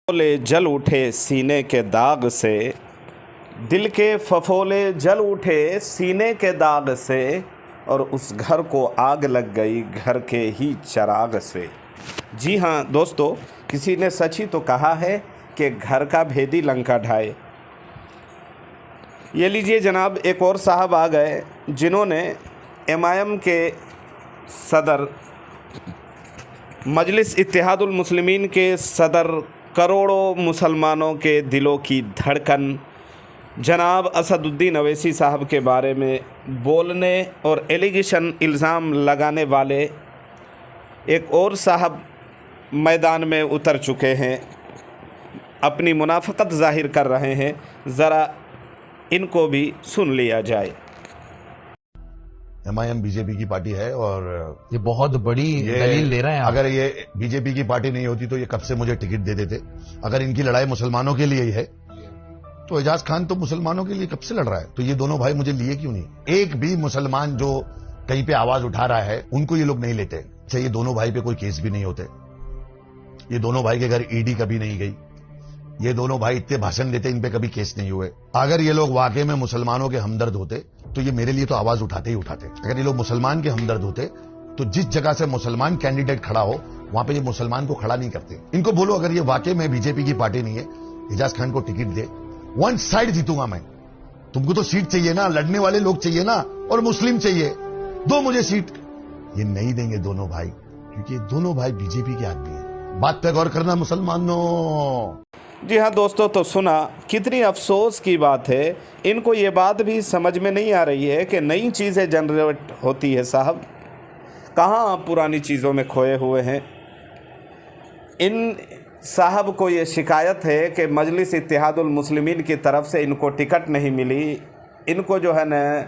फफोले जल उठे सीने के दाग से, दिल के फफोले जल उठे सीने के दाग से, और उस घर को आग लग गई घर के ही चिराग से। जी हाँ दोस्तों, किसी ने सच ही तो कहा है कि घर का भेदी लंका ढाए। ये लीजिए जनाब, एक और साहब आ गए जिन्होंने एमआईएम के सदर, मजलिस इत्तेहादुल मुस्लिमीन के सदर, करोड़ों मुसलमानों के दिलों की धड़कन जनाब असदुद्दीन अवैसी साहब के बारे में बोलने और एलिगेशन इल्ज़ाम लगाने वाले एक और साहब मैदान में उतर चुके हैं, अपनी मुनाफ़क़त ज़ाहिर कर रहे हैं। ज़रा इनको भी सुन लिया जाए। एमआईएम बीजेपी की पार्टी है और ये बहुत बड़ी दलील ले रहे हैं आप। अगर ये बीजेपी की पार्टी नहीं होती तो ये कब से मुझे टिकट दे देते। अगर इनकी लड़ाई मुसलमानों के लिए ही है तो एजाज खान तो मुसलमानों के लिए कब से लड़ रहा है, तो ये दोनों भाई मुझे लिए क्यों नहीं। एक भी मुसलमान जो कहीं पे आवाज उठा रहा है उनको ये लोग नहीं लेते। अच्छा, ये दोनों भाई पे कोई केस भी नहीं होते, ये दोनों भाई के घर ईडी कभी नहीं गई, ये दोनों भाई इतने भाषण देते इन पे कभी केस नहीं हुए। अगर ये लोग वाकई में मुसलमानों के हमदर्द होते तो ये मेरे लिए तो आवाज उठाते ही उठाते। अगर ये लोग मुसलमान के हमदर्द होते तो जिस जगह से मुसलमान कैंडिडेट खड़ा हो वहां पे ये मुसलमान को खड़ा नहीं करते। इनको बोलो अगर ये वाकई में बीजेपी की पार्टी नहीं है, एजाज खान को टिकट दे, वन साइड जीतूंगा मैं। तुमको तो सीट चाहिए ना, लड़ने वाले लोग चाहिए ना, और मुस्लिम चाहिए, दो मुझे सीट। ये नहीं देंगे दोनों भाई, क्योंकि ये दोनों भाई बीजेपी के आदमी है। बात पे गौर करना मुसलमानों। जी हाँ दोस्तों, तो सुना, कितनी अफसोस की बात है, इनको ये बात भी समझ में नहीं आ रही है कि नई चीज़ें जनरेट होती है। साहब कहाँ आप पुरानी चीज़ों में खोए हुए हैं। इन साहब को ये शिकायत है कि मजलिस इत्तेहादुल मुस्लिमीन की तरफ से इनको टिकट नहीं मिली, इनको जो है न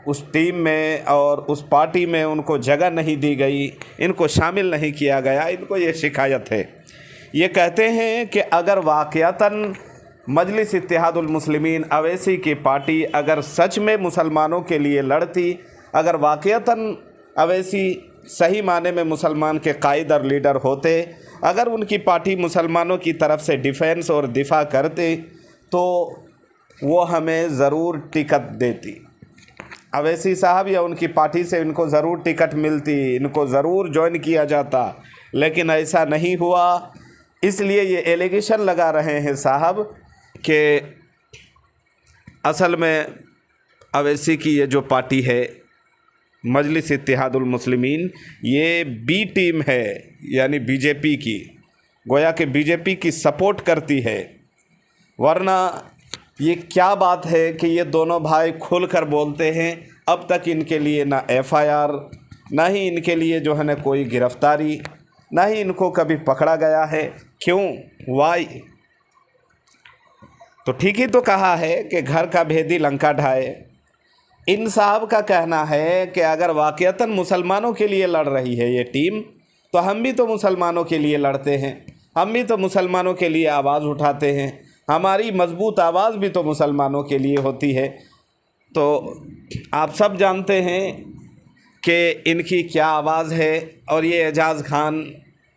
उस टीम में और उस पार्टी में उनको जगह नहीं दी गई, इनको शामिल नहीं किया गया, इनको ये शिकायत है। ये कहते हैं कि अगर वाक़यातन मजलिस इत्तेहादुल मुस्लिमीन अवैसी की पार्टी अगर सच में मुसलमानों के लिए लड़ती, अगर वाक़यातन अवैसी सही माने में मुसलमान के कायद और लीडर होते, अगर उनकी पार्टी मुसलमानों की तरफ से डिफेंस और दिफा करते तो वो हमें ज़रूर टिकट देती। अवैसी साहब या उनकी पार्टी से इनको ज़रूर टिकट मिलती, इनको ज़रूर ज्वाइन किया जाता, लेकिन ऐसा नहीं हुआ। इसलिए ये एलिगेशन लगा रहे हैं साहब कि असल में अवैसी की ये जो पार्टी है मजलिस इत्तेहादुल मुस्लिमीन, ये बी टीम है, यानी बीजेपी की, गोया कि बीजेपी की सपोर्ट करती है। वरना ये क्या बात है कि ये दोनों भाई खुलकर बोलते हैं। अब तक इनके लिए ना एफआईआर, ना ही इनके लिए जो है ना कोई गिरफ्तारी, ना ही इनको कभी पकड़ा गया है। क्यों, वाई? तो ठीक ही तो कहा है कि घर का भेदी लंका ढाए। इन साहब का कहना है कि अगर वाक़यातन मुसलमानों के लिए लड़ रही है ये टीम, तो हम भी तो मुसलमानों के लिए लड़ते हैं, हम भी तो मुसलमानों के लिए आवाज़ उठाते हैं, हमारी मजबूत आवाज़ भी तो मुसलमानों के लिए होती है। तो आप सब जानते हैं कि इनकी क्या आवाज़ है। और ये एजाज खान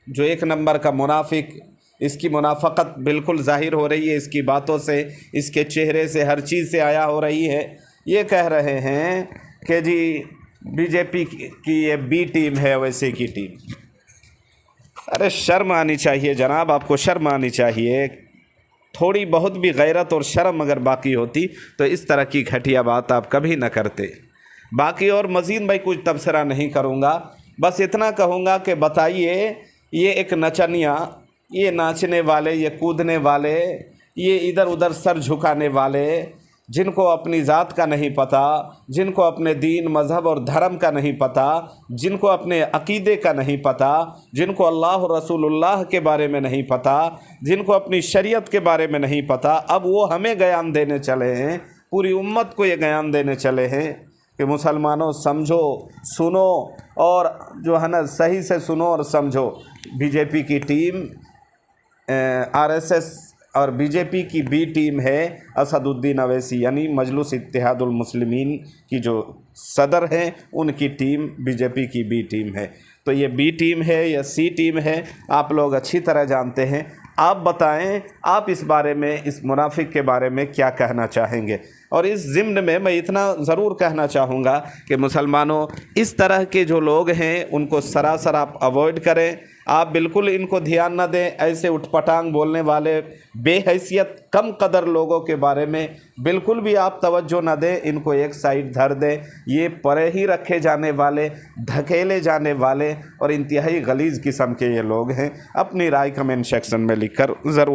जो एक नंबर का मुनाफिक, इसकी मुनाफ़क़त बिल्कुल ज़ाहिर हो रही है, इसकी बातों से, इसके चेहरे से, हर चीज़ से आया हो रही है। ये कह रहे हैं कि जी बीजेपी की ये बी टीम है, वैसे की टीम। अरे शर्म आनी चाहिए जनाब, आपको शर्म आनी चाहिए। थोड़ी बहुत भी गैरत और शर्म अगर बाकी होती तो इस तरह की घटिया बात आप कभी न करते। बाकी और मज़ीद भाई कुछ तबसरा नहीं करूँगा, बस इतना कहूँगा कि बताइए, ये एक नचनिया, ये नाचने वाले, ये कूदने वाले, ये इधर उधर सर झुकाने वाले, जिनको अपनी ज़ात का नहीं पता, जिनको अपने दीन, मज़हब और धर्म का नहीं पता, जिनको अपने अक़ीदे का नहीं पता, जिनको अल्लाह और रसूलुल्लाह के बारे में नहीं पता, जिनको अपनी शरीयत के बारे में नहीं पता, अब वो हमें बयान देने चले हैं, पूरी उम्मत को ये बयान देने चले हैं कि मुसलमानों समझो, सुनो, और जो है ना सही से सुनो और समझो। बीजेपी की टीम आरएसएस और बीजेपी की बी टीम है असदुद्दीन अवैसी, यानी मजलिस इत्तेहादुल मुस्लिमीन की जो सदर हैं उनकी टीम बीजेपी की बी टीम है। तो ये बी टीम है या सी टीम है, आप लोग अच्छी तरह जानते हैं। आप बताएं, आप इस बारे में, इस मुनाफिक के बारे में क्या कहना चाहेंगे। और इस ज़िम्न में मैं इतना ज़रूर कहना चाहूँगा कि मुसलमानों, इस तरह के जो लोग हैं उनको सरासर आप अवॉइड करें, आप बिल्कुल इनको ध्यान न दें। ऐसे उठपटांग बोलने वाले बेहैसियत कम कदर लोगों के बारे में बिल्कुल भी आप तवज्जो न दें, इनको एक साइड धर दें। ये परे ही रखे जाने वाले, धकेले जाने वाले और इंतहाई गलीज़ किस्म के ये लोग हैं। अपनी राय कमेंट सेक्शन में लिखकर ज़रूर